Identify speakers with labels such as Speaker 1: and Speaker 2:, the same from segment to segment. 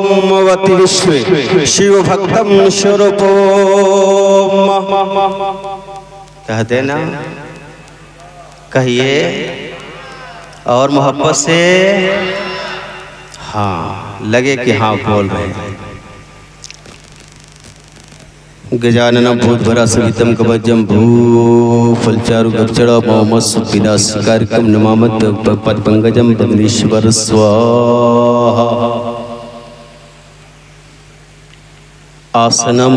Speaker 1: ओमवति विश्वे शिव भक्तम स्वरूपोम। कह देना, कहिए और मोहब्बत से हाँ लगे कि हाँ बोल रहे हैं। गजाननं भूतभरा सहितं कवचं भूफलचारु गच्चड़ा मोहम्मद सुविनाशिकारकं नमामि पदपंकजं पद्मेश्वर स्वाहा। आसनं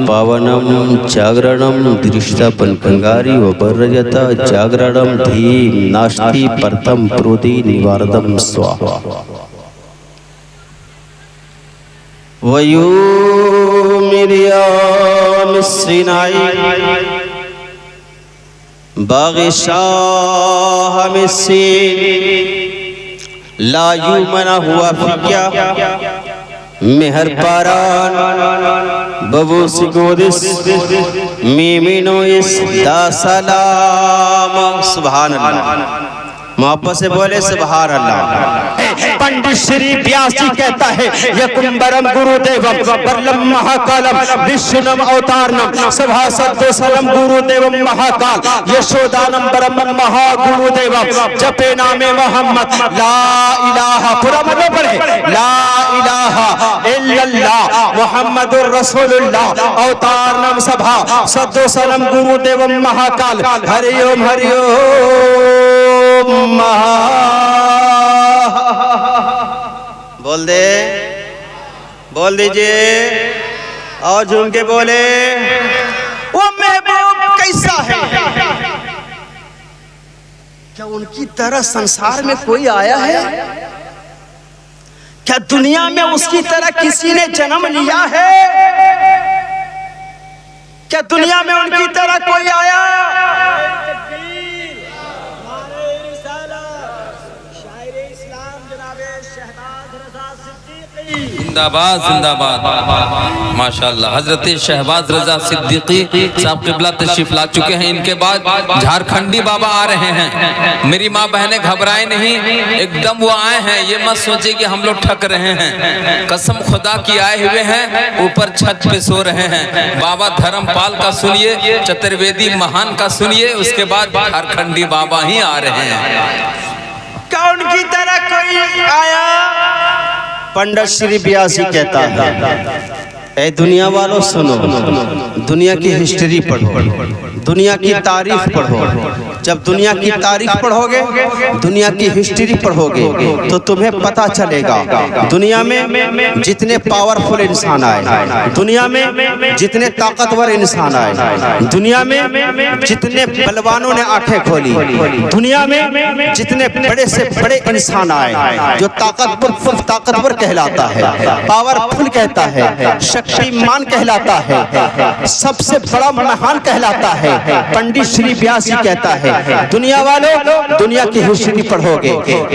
Speaker 1: पावनं जागरणं दृष्टापन कंगारी वरजता जागरणं धीम नास्ति परतम प्रोदि निवारदं स्वाहा। वयो मिरियाम श्रीनाई बागिशाह में से लायू मना हुआ फिक्या मेहर पारान बबू सिगोदिस मीमिनो इस दासलाम। सुभान अल्लाह। मोहब्बत से बोले सुभान अल्लाह। पंडित श्री व्यास जी कहता है यकुंबरम गुरुदेवम बरलम महाकालम विष्णुनम अवतारनम सभासद्दोसलम गुरुदेवम महाकाल यशोदानम ब्रह्मम महागुरुदेवम जपे नामे मोहम्मद ला इलाहा पूरा मतलब पढ़े ला इलाहा इल्लल्लाह मुहम्मदुर रसूलुल्लाह अवतारनम सभा सद्दोसलम गुरुदेवम महाकाल हरि ओम बोल दे, बोल दीजिए और झूम के बोले वो महबूब कैसा है। क्या उनकी तरह संसार में कोई आया है? क्या दुनिया में उसकी तरह किसी ने जन्म लिया है? क्या दुनिया में उनकी तरह कोई आया?
Speaker 2: जिंदाबाद जिंदाबाद माशाअल्लाह। हजरत शहबाज रजा सिद्दीकी साहब क़िबला तशरीफ ला चुके हैं। इनके बाद झारखंडी बाबा आ रहे हैं। मेरी माँ बहनें घबराए नहीं, एकदम वो आए हैं। ये मत सोचिए कि हम लोग ठक रहे हैं, कसम खुदा की आए हुए हैं। ऊपर छत पे सो रहे हैं। बाबा धर्मपाल का सुनिए, चतुर्वेदी महान का सुनिए, उसके बाद झारखंडी बाबा ही आ रहे हैं।
Speaker 1: क्या उनकी तरह कोई आया? पंडित श्री व्यास जी कहता है ए दुनिया वालों सुनो, दुनिया की हिस्ट्री पढ़ो, दुनिया की तारीख पढ़ो। जब दुनिया की तारीख पढ़ोगे, दुनिया की हिस्ट्री पढ़ोगे तो तुम्हें पता चलेगा दुनिया में जितने पावरफुल इंसान आए, दुनिया में जितने ताकतवर इंसान आए, दुनिया में जितने बलवानों ने आंखें खोली, दुनिया में जितने बड़े से बड़े इंसान आए जो ताकतवर कहलाता है, पावरफुल कहता है, शक्तिमान कहलाता है, सबसे बड़ा महान कहलाता है। पंडित श्री व्यास जी कहता है दुनिया वालों दुनिया की हिस्ट्री पढ़ोगे,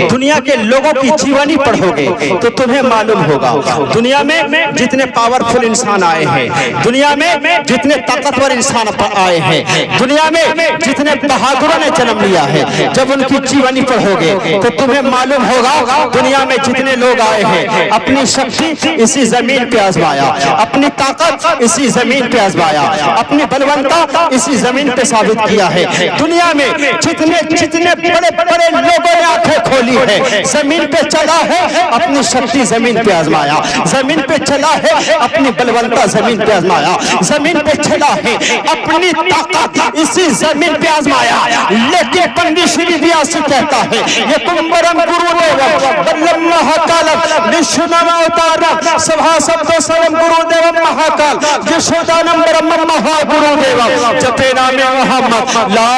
Speaker 1: दुनिया के लोगों की जीवनी पढ़ोगे तो तुम्हें मालूम होगा दुनिया में जितने पावरफुल इंसान आए हैं, दुनिया में जितने ताकतवर इंसान आए हैं, दुनिया में जितने बहादुरों ने जन्म लिया है, जब उनकी जीवनी पढ़ोगे तो तुम्हें मालूम होगा दुनिया में जितने लोग आए हैं अपनी शक्ति इसी जमीन पे आजमाया, अपनी ताकत इसी जमीन पे आजमाया, अपनी बलवंता इसी जमीन पे साबित किया है। दुनिया में जितने जितने बड़े बड़े लोगों ने आंखें खोली है, जमीन पे चला है अपनी शक्ति जमीन पे आजमाया, जमीन पे चला है अपनी बलवंता जमीन पे आजमाया, जमीन पे चला है अपनी ताकत इसी जमीन पे आजमाया। लेकिन पंडित श्री व्यास कहता है ये कुंभरम गुरुदेव बल्लम महाकालम विष्णुनम अवतारम सभासद्दोसलम गुरुदेव महाकाल यशोदानम ब्रह्म महागुरुदेव जपे नामे मोहम्मद ला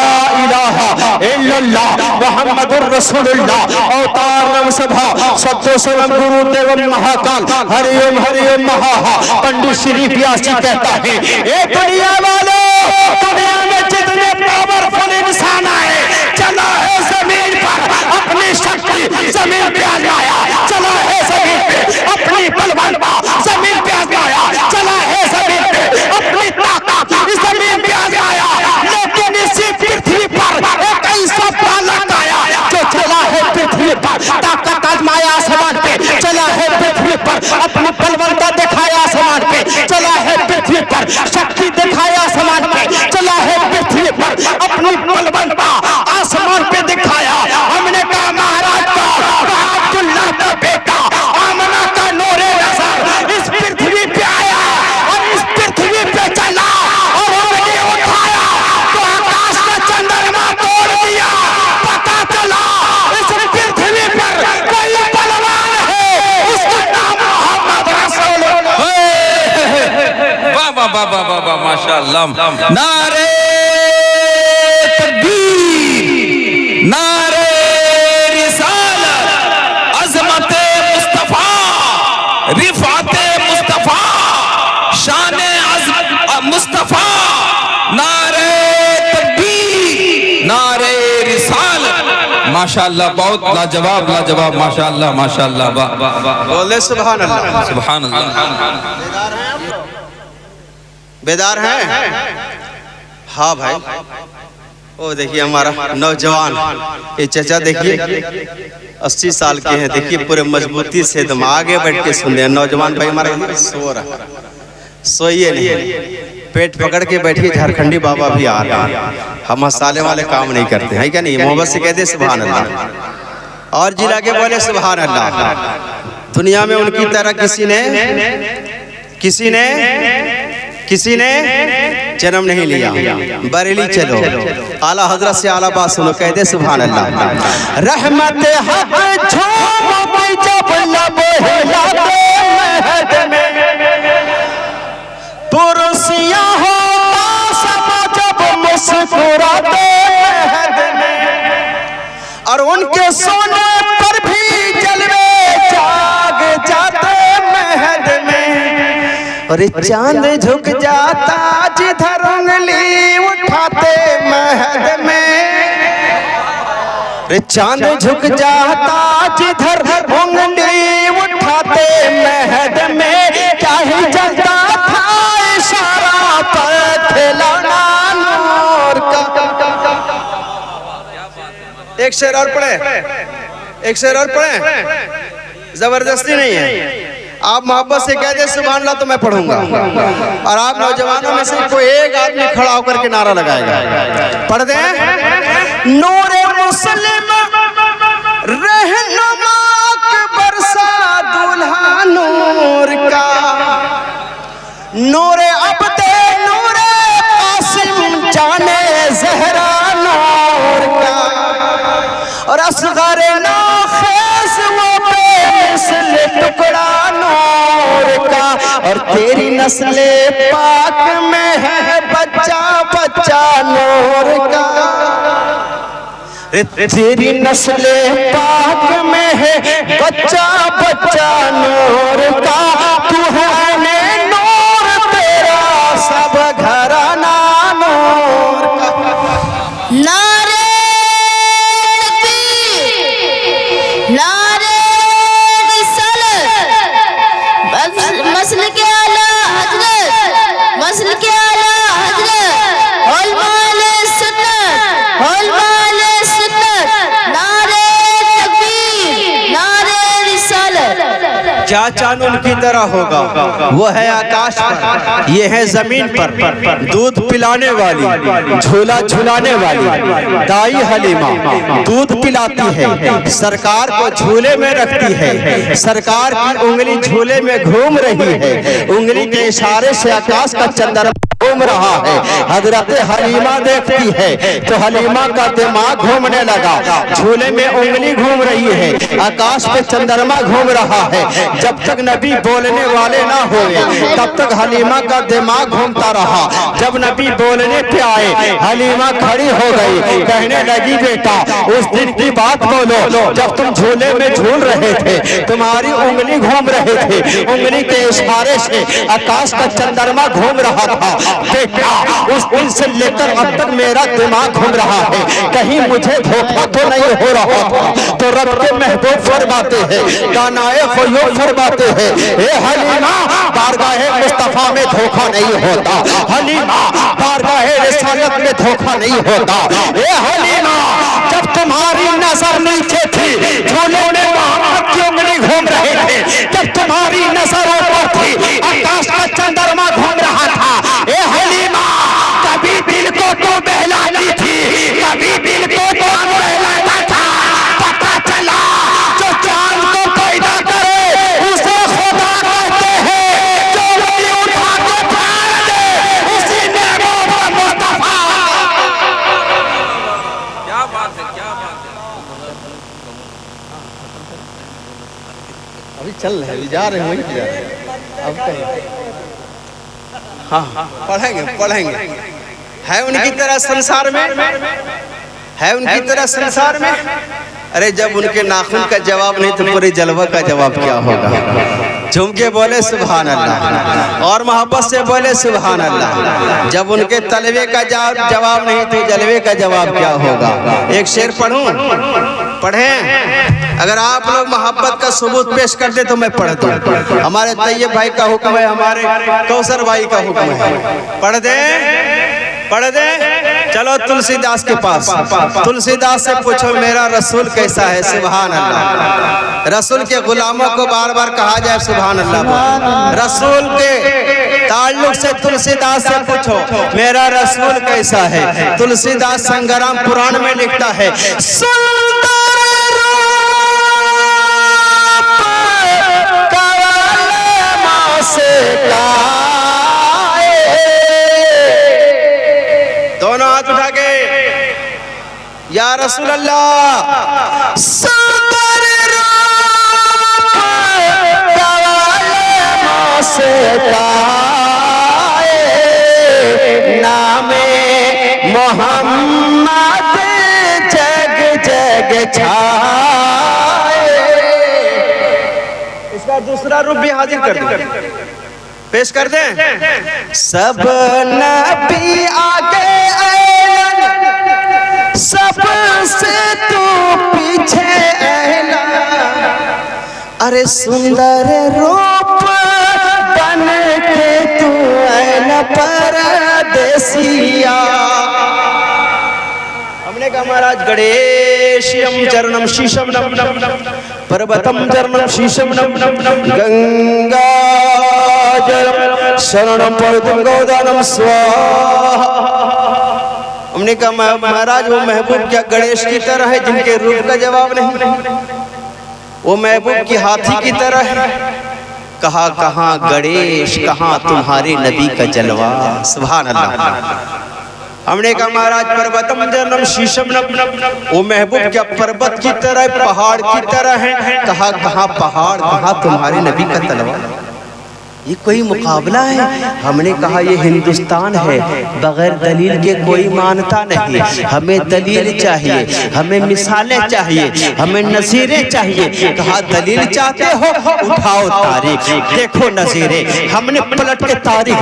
Speaker 1: इलाहा इल्लल्लाह मुहम्मदुर रसूलुल्लाह अवतारम सभा सद्दोसलम गुरुदेव महाकाल हरि ओम महा। पंडित श्री व्यास जी कहता है ए दुनिया वालों, दुनिया में जितने पावरफुल इंसान आए, चला है जमीन पर अपनी शक्ति जमीन पे आजमाया, चला है जमीन पे अपनी बलवंता जमीन पे आजमाया, चला है जमीन पे अपनी ताकत जमीन पे आजमाया। लेकिन इसी पृथ्वी पर एक ऐसा बालक आया जो चला है पृथ्वी पर ताकत आजमाया, आसमान पे चला है पृथ्वी पर पर अपनी बलवंता दिखाया आसमान पे, चला है पृथ्वी पर शक्ति दिखाया आसमान पे, चला है पृथ्वी पर अपनी बलवंता आसमान पे दिखाया। हमने कहा महाराज का अब्दुल्लाह का बेटा आमना का नूरे नज़र इस पृथ्वी पे आया और इस पृथ्वी पे चला और उंगली उठाया तो आकाश का चंद्रमा तोड़ दिया। पता चला इस पृथ्वी पर कोई बलवान है, उसका नाम मोहम्मद रसूलुल्लाह।
Speaker 2: वाह वाह वाह वाह वाह वाह, माशाअल्लाह। नारे तकबीर, नारे रिसालत, अज़मते मुस्तफा, रिफाते मुस्तफा, शाने मुस्तफा, नारे तकबीर, नारे रिसालत। माशाअल्लाह, बहुत लाजवाब लाजवाब, माशाअल्लाह माशाअल्लाह, वाह वाह वाह,
Speaker 1: बोले सुभान अल्लाह।
Speaker 2: सुभान अल्लाह।
Speaker 1: बेदार हैं? हाँ भाई, वो देखिए हमारा नौजवान ये चचा देखिए 80 साल के हैं, देखिए पूरे मजबूती से एकदम आगे बैठ के सुन रहे हैं। नौजवान भाई हमारा सो रहा, सोइए नहीं, पेट पकड़ के बैठिए। झारखंडी बाबा भी आ रहे हैं, हम मसाले वाले काम नहीं करते हैं, क्या नहीं? मोहब्बत से कहते सुभान अल्लाह और जिला के बोले सुभान अल्लाह। दुनिया में उनकी तरह किसी ने जन्म नहीं लिया। बरेली चलो, आला हजरत से आला बात सुनो, कहते सुभान अल्लाह। रहमत हक झूम जब लब हिलाते महद में, पुरुषियां होता सब जब मुस्कुराते महद में, और उनके सोने पर भी जलवे जाग जाते महद में। और चांद झुक जाता जिधर उंगली उठाते महद में, चांद झुक जाता जिधर उंगली उठाते महद में। क्या ही चलता था इशारा पर खिलौना नूर का। एक शेर और पढ़े, एक शेर और पढ़े, जबरदस्ती नहीं है। आप मोहब्बत से कह दे सुभान अल्लाह तो मैं पढ़ूंगा, और आप नौजवानों में से कोई एक आदमी खड़ा होकर के नारा लगाएगा। पढ़ दे। नूरे मुस्लिम रहनुमा बरसा दुल्हा नूर का, नूरे अब्दे नूरे कासिम जाने जहरा नूर का, और असगर नौखेस वो बेमिसल टुकड़ा नूर का। और तेरी नस्ले पाक में है बच्चा बच्चा नूर का, तेरी नस्ले पाक में है बच्चा बच्चा नूर का। तू है नूर तेरा सब घराना नूर का।
Speaker 3: नारे तकबीर, नारे रिसालत, मसल के आला हजरत, मसल के आला हजरत, उलमाए सुन्नत, उलमाए सुन्नत, नारे तकबीर, नारे रिसालत।
Speaker 1: क्या चांद उनकी तरह होगा, वो है आकाश पर, ये है जमीन पर। दूध पिलाने वाली, झूला झुलाने वाली दाई हलीमा दूध पिलाती है, सरकार को झूले में रखती है। सरकार की उंगली झूले में घूम रही है, उंगली के इशारे से आकाश का चंद्रमा घूम रहा है। हजरत हलीमा देखती है तो हलीमा का दिमाग घूमने लगा। झूले में उंगली घूम रही है, आकाश पे चंद्रमा घूम रहा है। जब तक नबी बोलने वाले ना हुए तब तक हलीमा का दिमाग घूमता रहा। जब नबी बोलने पे आए हलीमा खड़ी हो गई, कहने लगी बेटा उस दिन की बात बोलो जब तुम झूले में झूल रहे थे, तुम्हारी उंगली घूम रहे थे, उंगली के इशारे से आकाश का चंद्रमा घूम रहा था। बेटा उस दिन से लेकर अब तक मेरा दिमाग घूम रहा है, कहीं मुझे धोखा तो नहीं हो रहा था। तो रब के महबूब फरमाते हैं, दानाए ख़ुयूब फरमाते हैं, हे हलीमा बारगाहे मुस्तफा में धोखा नहीं होता, हलीमा बारगाहे रिसालत में धोखा नहीं होता। हे हलीमा जब तुम्हारी नजर नीचे थी झूले में मोहम्मद की उंगली घूम रहे थे, जब तुम्हारी जा रहे हैं वहीं जा रहे हैं अब कहीं। हाँ पढ़ेंगे पढ़ेंगे। है उनकी तरह संसार में, है उनकी तरह संसार में। अरे जब उनके नाखून का जवाब नहीं तो पूरे जलवा का जवाब क्या होगा। झूम के बोले सुभान अल्लाह और मोहब्बत से बोले सुभान अल्लाह। जब उनके तलवे का जवाब नहीं तो जलवे का जवाब क्या होगा। एक शेर पढ़ूं, पढ़ें। अगर आप लोग मोहब्बत का सबूत पेश कर दे तो मैं पढ़ दूं। हमारे तैयब भाई का हुक्म है, हमारे कौसर भाई का हुक्म है। पढ़ दे पढ़ दे। चलो तुलसीदास के पास, तुलसीदास से पूछो मेरा रसूल कैसा है। सुभान अल्लाह। रसूल के गुलामों को बार बार कहा जाए सुभान अल्लाह। रसूल के ताल्लुक से तुलसीदास से पूछो मेरा रसूल कैसा है। तुलसीदास संग्राम पुराण में लिखता है दोनों हाथ उठा के या रसूल अल्लाह नामे मोहम्मद जग जग छाए। इसका दूसरा रूप भी हाजिर कर दें, पेश कर दें। सब नबी आगे सबसे तू पीछे ऐला। अरे सुंदर रूप बन के तू ऐना परदेसिया। हमने कहा महाराज गणेशम चरणम शीशम नम नम पर्वतम चरणम शीशम नम नम गंगा जलम शरणम पर्वतम गोदानम स्वाहा। हमने कहा महाराज वो महबूब क्या गणेश की तरह है जिनके रूप का जवाब नहीं। वो महबूब की हाथी की तरह है। कहा कहाँ गणेश कहाँ तुम्हारे नबी का जलवा। सुभान अल्लाह। हमने कहा महाराज पर्वतम जन्म शीशम नम। वो महबूब क्या पर्वत की तरह पहाड़ की तरह है। कहा कहाँ पहाड़ कहाँ तुम्हारे नबी का तलवार। ये कोई मुकाबला है। हमने कहा ये हिंदुस्तान है, बगैर दलील के कोई मानता नहीं। हमें दलील चाहिए, हमें मिसालें चाहिए, हमें नज़ीरें चाहिए। कहा दलील चाहते हो उठाओ तारीख, देखो नज़ीरें। हमने पलट के तारीख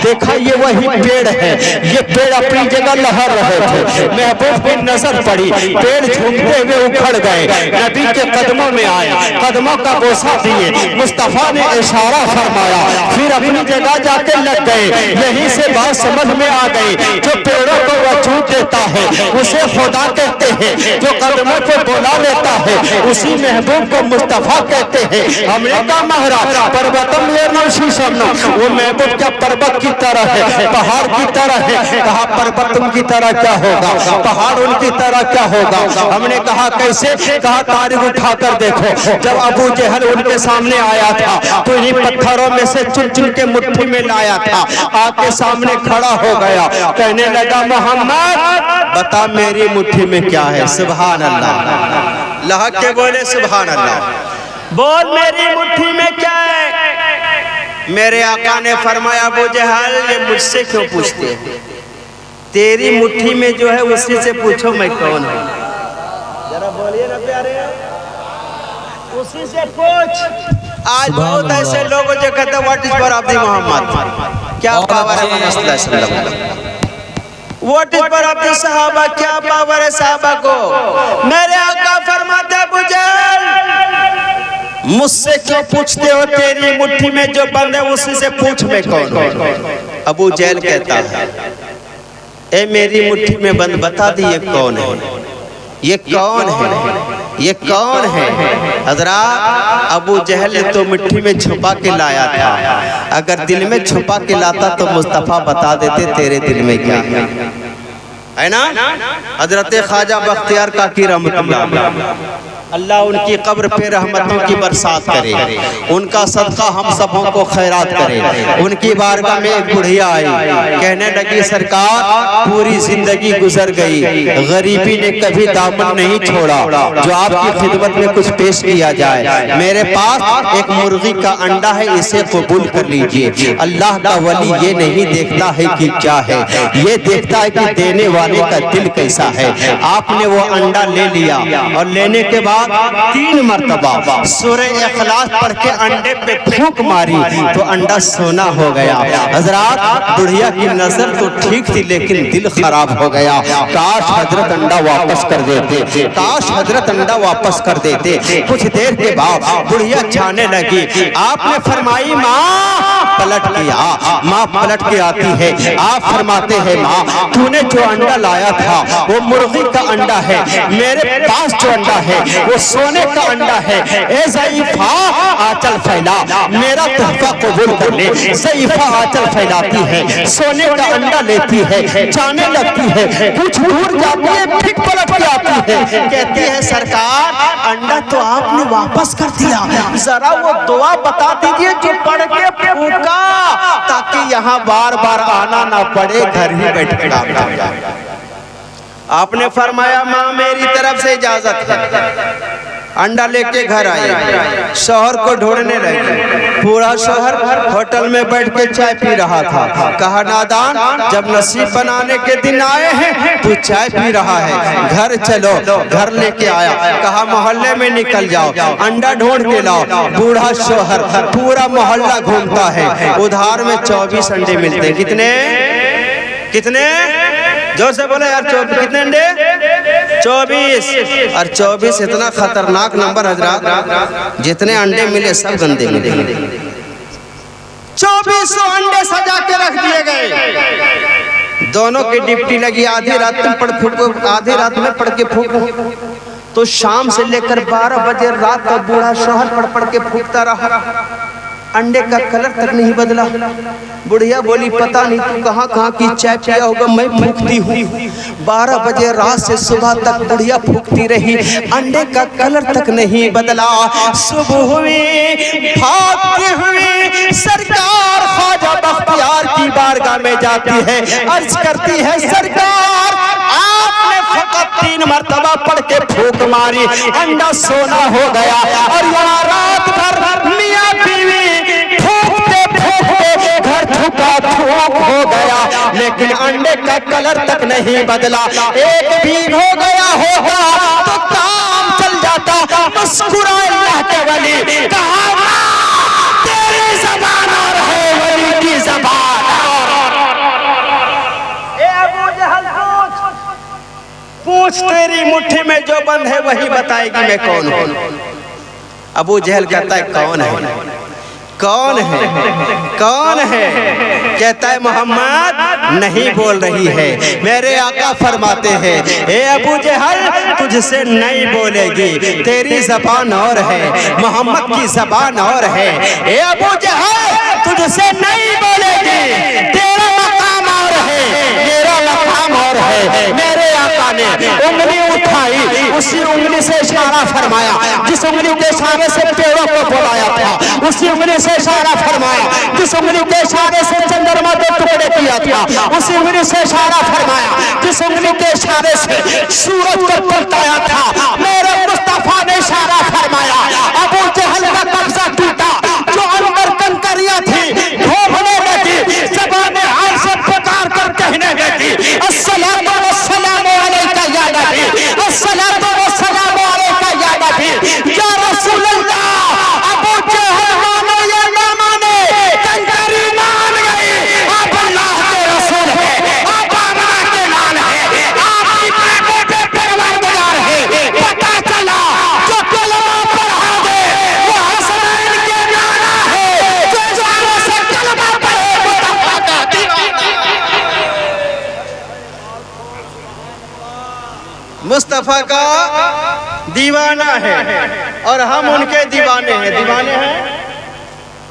Speaker 1: देखा ये वही पेड़ है। ये पेड़ अपनी जगह लहर रहे थे, महबूब की नजर पड़ी, पेड़ झूमते हुए उखड़ गए, नबी के कदमों में आए, कदमों का बोसा दिए, मुस्तफा ने इशारा फरमाया, फिर अपनी जगह जाके लग गए। यहीं से बात समझ में आ गई, जो पेड़ों को वजूद देता है उसे खुदा कहते हैं, जो कदमों को बुला लेता है उसी महबूब को मुस्तफा कहते हैं। हमने कहा महाराज पर्वतम शीशम, वो महबूब क्या पर्वत की तरह है, पहाड़ की तरह है। कहा पर्वतम की तरह क्या होगा, पहाड़ उनकी तरह क्या होगा। हमने कहा कैसे। कहा तारीख उठाकर देखो, जब अबू जहल उनके सामने आया था तो इन्हीं पत्थरों में से चुन चुन के मुट्ठी में लाया था, आके सामने खड़ा हो गया, कहने लगा मोहम्मद बता मेरी मुट्ठी में क्या है। सुभान अल्लाह। लहक के बोले सुभान अल्लाह। बोल मेरी मुट्ठी में क्या है। मेरे आका ने फरमाया अबू जहल ये मुझसे क्यों पूछते हैं, तेरी मुट्ठी में जो है उसी से पूछो मैं कौन हूँ। जरा बोलिए ना प्यारे, उसी से पूछ। आज बहुत ऐसे लोग जो कहते हैं व्हाट इज फॉर अब्दी मोहम्मद, क्या पावर है मोहम्मद सल्लल्लाहु अलैहि वसल्लम, व्हाट इज फॉर अब्दी सहाबा, क्या पावर है सहाबा को। मेरे आका फरमाते अबू जहल मुझसे क्यों पूछते हो, तेरी मुट्ठी में जो बंद है उसी से पूछ मैं कौन हूं। अबू जहल कहता है ए मेरी मुट्ठी में बंद बता दी ये कौन है, ये कौन है, ये कौन है। हजरात अबू जहल ने तो मिट्टी में छुपा के लाया था, अगर दिल में छुपा के लाता तो मुस्तफा बता देते तेरे दिल में क्या है ना। हजरत ख्वाजा बख्तियार काकी रहमतुल्लाह अल्लाह उनकी कब्र पे रहमतों की बरसात करे, उनका सदका हम सबों को खैरात करे। उनकी बारगाह में एक बुढ़िया आई, कहने लगी सरकार पूरी जिंदगी गुजर गई, गरीबी ने कभी दामन नहीं छोड़ा, जो आपकी खिदमत में कुछ पेश किया जाए। मेरे पास एक मुर्गी का अंडा है, इसे कबूल कर लीजिए। अल्लाह का वली ये नहीं देखता है कि क्या है, ये देखता है कि देने वाले का दिल कैसा है। आपने वो अंडा ले लिया और लेने के बाद 3 मरतबा सूरह इखलास पढ़ के अंडे पे फूंक मारी तो अंडा सोना हो गया। हजरात, बुढ़िया की नजर तो ठीक थी लेकिन दिल खराब हो गया। काश हजरत अंडा वापस कर देते, काश हजरत अंडा वापस कर देते। कुछ देर के बाद बुढ़िया छाने लगी। आपने फरमाई माँ पलट के माँ पलट के आती है। आप फरमाते हैं माँ तूने जो अंडा लाया था वो मुर्गी का अंडा है, मेरे पास जो अंडा है वो सोने का अंडा है। ए ज़ईफ़ा आंचल फैला, मेरा तोहफा कबूल कर ले। ज़ईफ़ा आंचल फैलाती है, सोने का अंडा लेती है, जाने लगती है, कुछ दूर जाती है, फिर पलट के आती है, कहती है सरकार अंडा तो आपने वापस कर दिया, जरा वो दुआ बता दीजिए जो पढ़ के फूंका, ताकि यहाँ बार बार आना ना पड़े, घर ही बैठ के काम कर जाए। आपने फरमाया माँ मेरी तरफ से इजाजत है। अंडा लेके घर आए, शौहर को ढूंढने लगे। पूरा शौहर होटल में बैठ के चाय पी रहा था। कहा नादान, जब नसीब बनाने के दिन आए हैं तू चाय पी रहा है, घर चलो। घर लेके आया, कहा मोहल्ले में निकल जाओ, अंडा ढूंढ के लाओ। बूढ़ा शौहर पूरा मोहल्ला घूमता है, उधार में 24 अंडे मिलते। कितने कितने जोर से बोले यार, 24 कितने अंडे? 24। और 24 इतना खतरनाक नंबर हजरात, जितने अंडे मिले सब गंदे मिले। 2400 अंडे सजा के रख दिए गए। दोनों की डिप्टी लगी, आधी रात में पढ़ फूको, आधी रात में पढ़ के फूको। तो शाम से लेकर 12 बजे रात तक बूढ़ा शौहर पढ़ के फूकता रहा, अंडे का कलर तक नहीं बदला। बुढ़िया बोली पता नहीं तू कहाँ कहाँ की चाय पिया होगा, मैं फूकती हूँ। 12 बजे रात से सुबह तक बुढ़िया फूकती रही, अंडे का कलर तक नहीं बदला। सुबह हुई, भागती हुई सरकार ख्वाजा बख्तियार की बारगाह में जाती है, अर्ज करती है सरकार आपने फकत 3 मरतबा पढ़ के फूक मारी, अंडा सोना हो गया। और यहाँ रात भर मियाँ बीवी घर थूका थूक हो गया, लेकिन अंडे का कलर तक नहीं बदला। एक बीन हो गया होगा तो काम चल जाता। मुस्कुराए अल्लाह के वली, कहा तेरी ज़बान और है वली की ज़बान। ए अबू जहल पूछ, तेरी मुट्ठी में जो बंद है वही बताएगी मैं कौन हूँ। अबू जहल कहता है कौन है, कौन है, कौन है? कहता है मोहम्मद नहीं बोल रही है। मेरे आका फरमाते हैं ए अबू जहल तुझसे नहीं बोलेगी, तेरी जबान और है, मोहम्मद की जबान और है। ए अबू जहल तुझसे नहीं बोलेगी, तेरा मकाम और है, मेरा मकाम और है। मेरे आका ने उंगली उठाई, उसी उंगली से इशारा फरमाया, जिस उंगली के इशारे से पेड़ों को बुलाया था, उसी उंगली से इशारा फरमाया, जिस उंगली के इशारे से चंद्रमा को टुकड़े किया था, उसी उंगली से इशारा फरमाया, जिस उंगली के इशारे से सूरज को पलटाया था। मेरे मुस्तफा ने इशारा फरमाया, अबू जहल का कब्जा टूटा, जो अंदर कंकरियां थी ढोने लगी, ज़बान हाल से पुकार कर कहने लगी अस्सलामु अलैका या नबी, अस्सलामु अलैका या नबी, या रसूल अल्लाह। अबू जहल माने या ना माने, कंकरी मान गई, आप अल्लाह के रसूल है, आप अल्लाह के लाल है, आप इतने मोटे परवरदिगार है। पता चला जो कलमा पढ़ा दे वो हसनैन के नाना है, जो जाने से कलमा पढ़े वो मुस्तफा का दीवाना। मुस्तफा का दीवाना है और हम उनके दीवाने हैं। दीवाने हैं।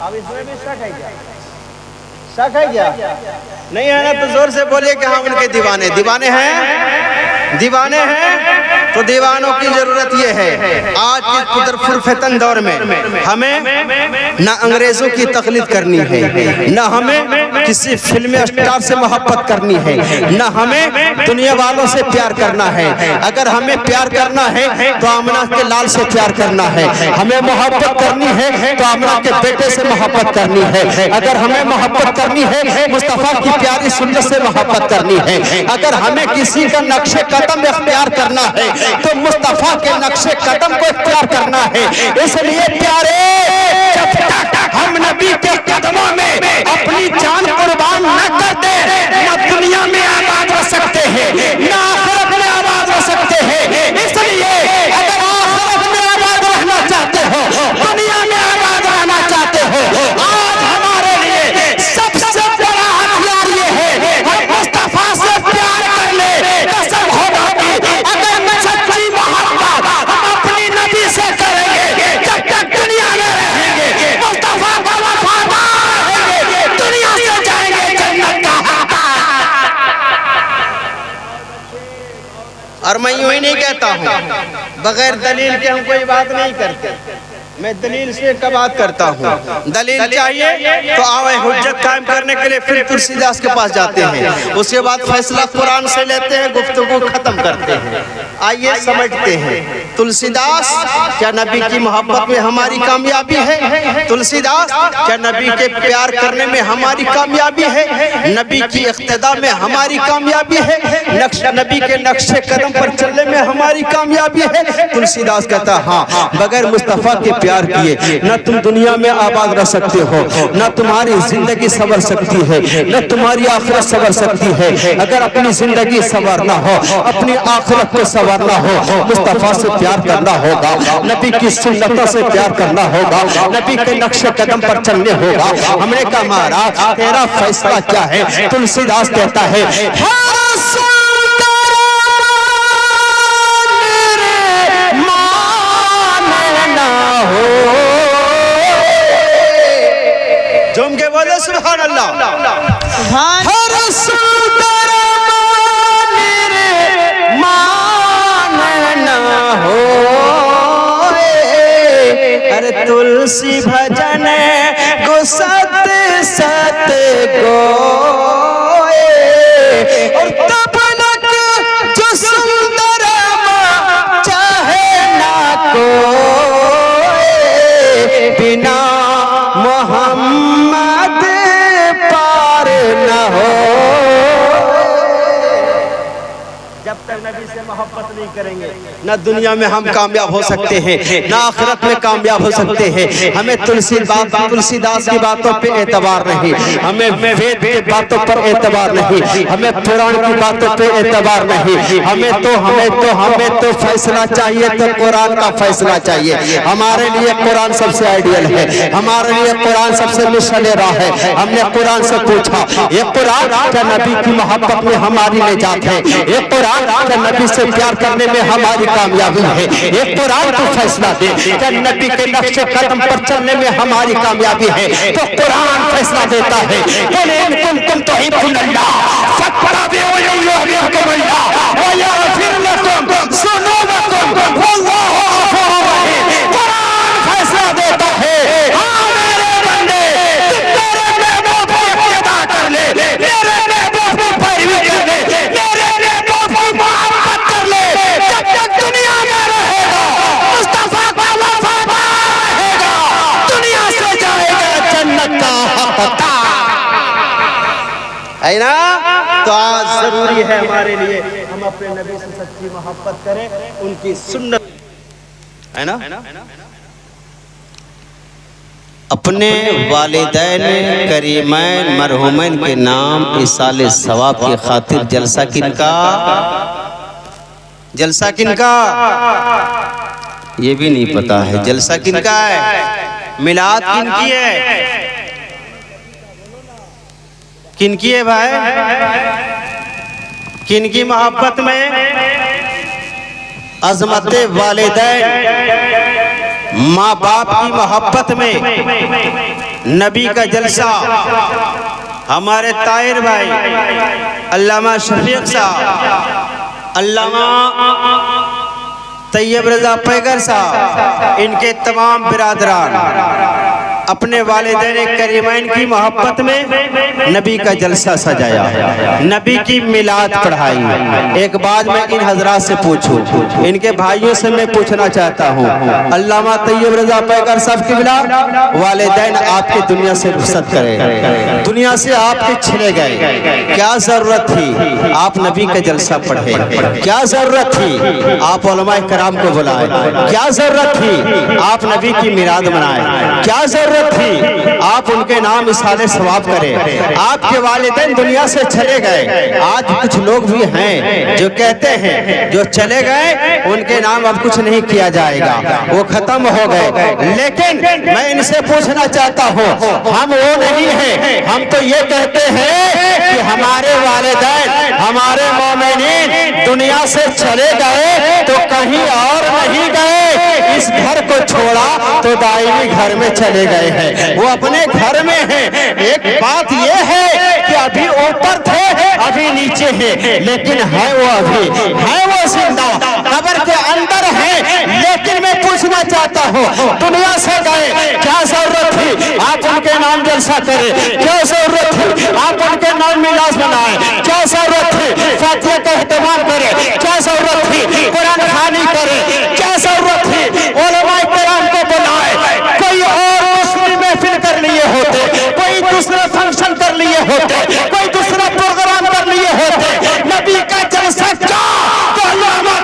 Speaker 1: अब इसमें भी शक है क्या? शक है क्या? नहीं है ना तो जोर से बोलिए कि हम उनके दीवाने, दीवाने हैं। दीवाने हैं तो दीवानों की जरूरत ये है। आज के कुदरतफुरफतन दौर में हमें न अंग्रेजों की तकलीद करनी है, न हमें किसी फिल्म स्टार से मोहब्बत करनी है, न हमें दुनिया वालों से प्यार करना है। अगर हमें प्यार करना है तो आमना के लाल से प्यार करना है। हमें मोहब्बत करनी है तो आमना के बेटे से मोहब्बत करनी है। अगर हमें मोहब्बत करनी है मुस्तफा की प्यारी सुन्नत से मोहब्बत करनी है। अगर हमें किसी का नक्शे कदम इख्तियार करना है तो मुस्तफा के नक्शे कदम को इख्तियार करना है। इसलिए प्यारे, जब तक हम नबी के कदमों में अपनी जान कुर्बान न कर दे, न दुनिया में आबाद रह सकते हैं, न आखिरत में आबाद रह सकते हैं। इसलिए अगर आखिरत में आबाद रहना चाहते हो, दुनिया में आबाद रहना चाहते हो, आज हमारे लिए सबसे बड़ा हथियार ये है, हम मुस्तफा से प्यार कर ले। कसम खुदा की, अगर सच्ची मोहब्बत हम अपनी नबी से करेंगे, जब तक दुनिया में रहेंगे मुस्तफा का वफादार रहेंगे, दुनिया से जाएंगे जन्नत का। और मैं यूं ही नहीं कहता हूँ, बगैर दलील के हम कोई बात नहीं करते। मैं दलील से एक बात करता हूँ। दलील चाहिए तो आवे हुज्जत कायम करने के लिए फिर तुलसीदास के पास जाते हैं, उसके बाद फैसला कुरान से लेते हैं, गुफ्तगू खत्म करते हैं। आइए समझते हैं, तुलसीदास क्या नबी की मोहब्बत में हमारी कामयाबी है? तुलसीदास क्या नबी के प्यार करने में हमारी कामयाबी है? नबी की इक्तदा में हमारी कामयाबी है? नबी के नक्शे कदम पर चलने में हमारी कामयाबी है? तुलसीदास कहता हाँ, बगैर मुस्तफा के प्यार किए न तुम दुनिया में आबाद रह सकते हो, न तुम्हारी जिंदगी संवर सकती है, न तुम्हारी आखिरत संवर सकती है। अगर अपनी जिंदगी संवरना हो, अपनी आखिरत को संवरना हो, मुस्तफा से प्यार करना होगा, नबी की सुन्नतों से प्यार करना होगा, नबी के नक्शे कदम पर चलने होगा। हमने कहा महाराज तेरा फैसला क्या है? तुलसीदास कहता है जुम के बोले सुभान अल्लाह। हर सुंदर मेरे मानना हो, अरे तुलसी भजन गो सत सत गो, और तब तक जो सुंदर चाहे ना को, बिना मोहम्मद पार न हो। जब तक नबी से मोहब्बत नहीं करेंगे न दुनिया में हम कामयाब हो सकते हैं, न आखिरत में कामयाब हो सकते हैं। हमें तुलसीदास की बातों पे एतबार नहीं, हमें वेद की बातों पर एतबार नहीं, हमें पुराण की बातों पे एतबार नहीं। हमें तो फैसला चाहिए तो कुरान का फैसला चाहिए। हमारे लिए कुरान सबसे आइडियल है, हमारे लिए कुरान सबसे मिसाल राह है। हमने कुरान से पूछा ये कुरान क्या नबी की मोहब्बत में हमारी निजात है? ये कुरान क्या नबी से प्यार करने में हमारी कामयाबी है? ये कुरान को फैसला दे, क्या नबी के नक्शे कदम पर चलने में हमारी कामयाबी है? तो कुरान फैसला देता है। कुरान फैसला देता है, हाँ मेरे बंदे तेरे महबूब को अदा कर ले, मेरे महबूब को पैरवी कर ले, मेरे महबूब को मोहब्बत कर ले। जब तक दुनिया में रहेगा मुस्तफा का वफादार रहेगा, दुनिया से जाएगा जन्नत का हकदार है ना। तो आज जरूरी है हमारे लिए हम अपने नबी से सच्ची मोहब्बत करें, उनकी सुन्नत है ना। अपने वालिदैन करीमैन मरहुमैन के नाम इसाले सवाब की खातिर जलसा किनका ये भी नहीं पता है। जलसा किनका है? मिलाद किनकी है? किनकी है भाई? किनकी मोहब्बत में? अजमत वालिदैन माँ बाप की मोहब्बत में नबी का जलसा। हमारे ताहिर भाई अल्लामा शफीक साहब अल्लामा तैयब रजा पैगर साहब, इनके तमाम बिरादरान अपने वालिदैन करीमैन की मोहब्बत में नबी का जलसा सजाया, नबी की मिलाद पढ़ाई। एक बात मैं इन हजरात से पूछूं, इनके भाइयों से मैं पूछना चाहता हूं, अल्लामा तैयब रजा पैगर साहब किबला वालिदैन आपकी दुनिया से रुखसत करें, दुनिया से आपके छिले गए, क्या जरूरत थी आप नबी का जलसा पढ़े, क्या जरूरत थी आप उलमाए कराम को बुलाए, क्या जरूरत थी आप नबी की मिलाद मनाए, क्या जरूरत थी आप उनके नाम इसाले सवाब करें। आपके वालिदैन दुनिया से चले गए, आज कुछ लोग भी हैं जो कहते हैं जो चले गए उनके नाम अब कुछ नहीं किया जाएगा, वो खत्म हो गए। लेकिन मैं इनसे पूछना चाहता हूँ, हम वो नहीं हैं, हम तो ये कहते हैं कि हमारे वालिदैन हमारे मोमिनीन दुनिया से चले गए तो कहीं और नहीं गए, इस घर को छोड़ा तो दायमी घर में चले गए हैं, वो अपने घर में हैं। एक बात ये है कि अभी ऊपर थे अभी नीचे हैं, लेकिन है वो अभी है वो जिंदा, कब्र के अंदर है। लेकिन मैं पूछना चाहता हूँ, दुनिया से गए, क्या जरूरत थी आप उनके नाम जलसा करें, क्या जरूरत थी आप उनके नाम मिलाद बनाए, क्या जरूरत थी फातिहा का एहतमाम करें, क्या जरूरत थी कुरान खानी करें, क्या जरूरत थी उलमाए किराम को बुलाए, कोई और दूसरी महफिल कर लिए होते, कोई दूसरा फंक्शन कर लिए होते, कोई दूसरा प्रोग्राम कर लिए होते, नबी का जलसा क्या तो अल्लामा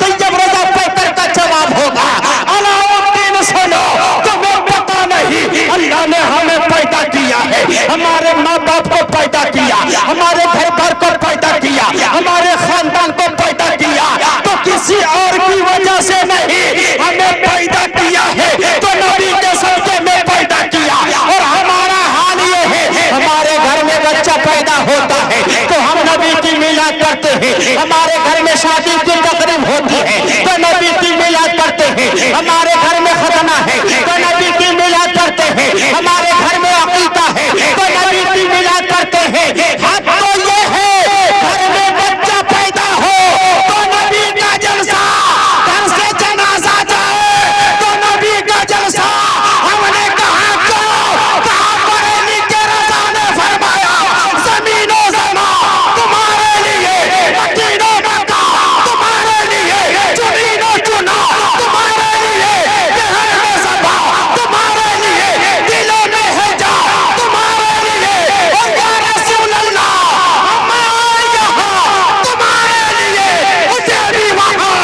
Speaker 1: तैयब रजा पैगर का जवाब होगा, अलाउद्दीन सुनो तुम्हें पता नहीं अल्लाह ने हमें पैदा किया है, हमारे माँ बाप को पैदा किया, हमारे घर भर को पैदा किया, हमारे खानदान को पैदा किया, तो किसी और की वजह से नहीं हमें पैदा किया है, तो नबी के सदके में पैदा किया। और हमारा हाल ये है, हमारे घर में बच्चा पैदा होता है तो हम नबी की मिलाद करते हैं, हमारे घर में शादी की तकरीब होती है तो नबी की मिलाद करते हैं, हमारे घर में खतना है तो नबी की मिलाद करते हैं, हमारे घर में अकीदा है तो नबी की मिलाद करते हैं। हक तो ये है घर में बच्चा पैदा हो तो नबी का जलसा, घर से जनाजा जाए तो नबी का जलसा। हमने कहा क्यों, कहा बरेली के रज़ा ने फरमाया ज़मीनो ज़मा तुम्हारे लिए, मदीनो मक्का तुम्हारे लिए, चुनीनो चुना तुम्हारे लिए, दिल में सभा तुम्हारे लिए, दिलों में है जा तुम्हारे लिए, और या रसूल अल्लाह हम आए यहाँ तुम्हारे लिए, उसे भी वहाँ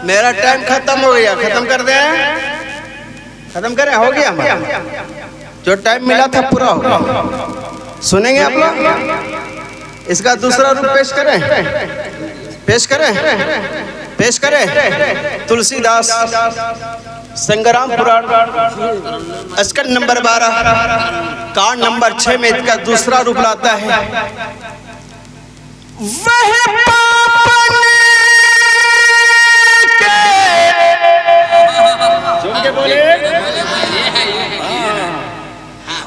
Speaker 1: मेरा टाइम खत्म हो गया, खत्म कर दे, खत्म करें, हो गया हमारा जो टाइम मिला था पूरा हो गया। सुनेंगे आप लोग, इसका दूसरा रूप पेश करें, पेश करें, पेश करें। तुलसीदास संग्राम पुराण स्कंद नंबर 12 कांड नंबर 6 में इसका दूसरा रूप लाता है। वह पापन के बोले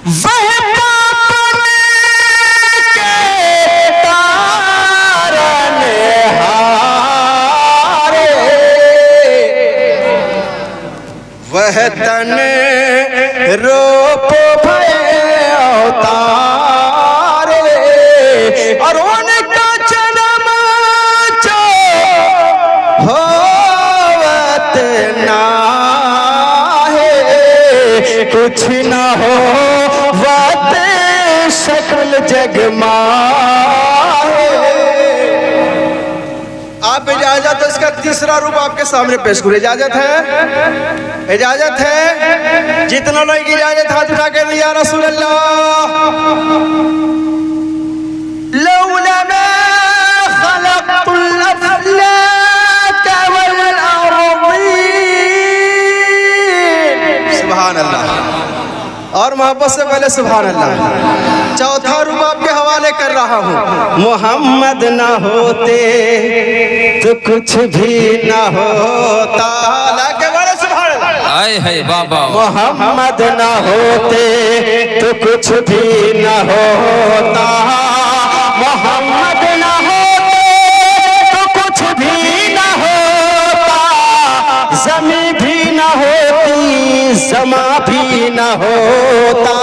Speaker 1: वह पापन के तारन हारे, वह तन रूप भय अवतारे, और उनका जन्म जो होवत ना है, कुछ न हो वत शक्ल जगमा। आप इजाजत, इसका तीसरा रूप आपके सामने पेश करो। इजाजत है, इजाजत है, जितना लोग इजाजत हाथ उठा के दिया रसूल अल्लाह। लौला मा खलक़तुल अफ़लाक वल अर्दीन, सुभान अल्लाह। और मोहब्बत से पहले सुभान अल्लाह। चौथा रुबाब के हवाले कर रहा हूँ। मोहम्मद ना होते तो कुछ भी ना होता। लाके बोले सुभान अल्लाह।
Speaker 2: आए है बाबा।
Speaker 1: मोहम्मद ना होते तो कुछ भी ना होता। मोहम्मद ना होते तो कुछ भी ना होता। ज़मीं भी ना होती, समा भी ना होता।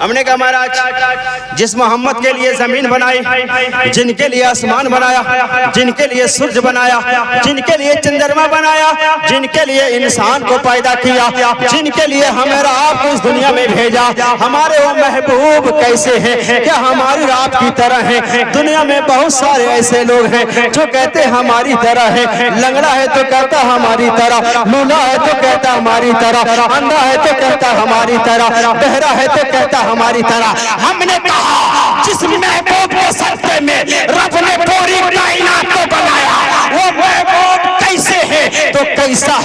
Speaker 1: हमने कहा महाराज जिस मोहम्मद के लिए जमीन बनाई, जिनके लिए आसमान बनाया, जिनके लिए सूरज बनाया, जिनके लिए चंद्रमा बनाया, जिनके लिए इंसान को पैदा किया, जिनके लिए हमें आपको इस दुनिया में भेजा, हमारे वो महबूब कैसे हैं? क्या हमारी रात की तरह हैं? दुनिया में बहुत सारे ऐसे लोग हैं जो कहते हमारी तरह है। लंगड़ा है तो कहता हमारी तरह, लूला है तो कहता हमारी तरह, अंधा है तो कहता हमारी तरह, बहरा है तो कहता हमारी तरह। हमने कहा जिस महबूब के सत्ते में रब ने पूरी कायनात को बनाया, वो महबूब कैसे है तो कैसा है?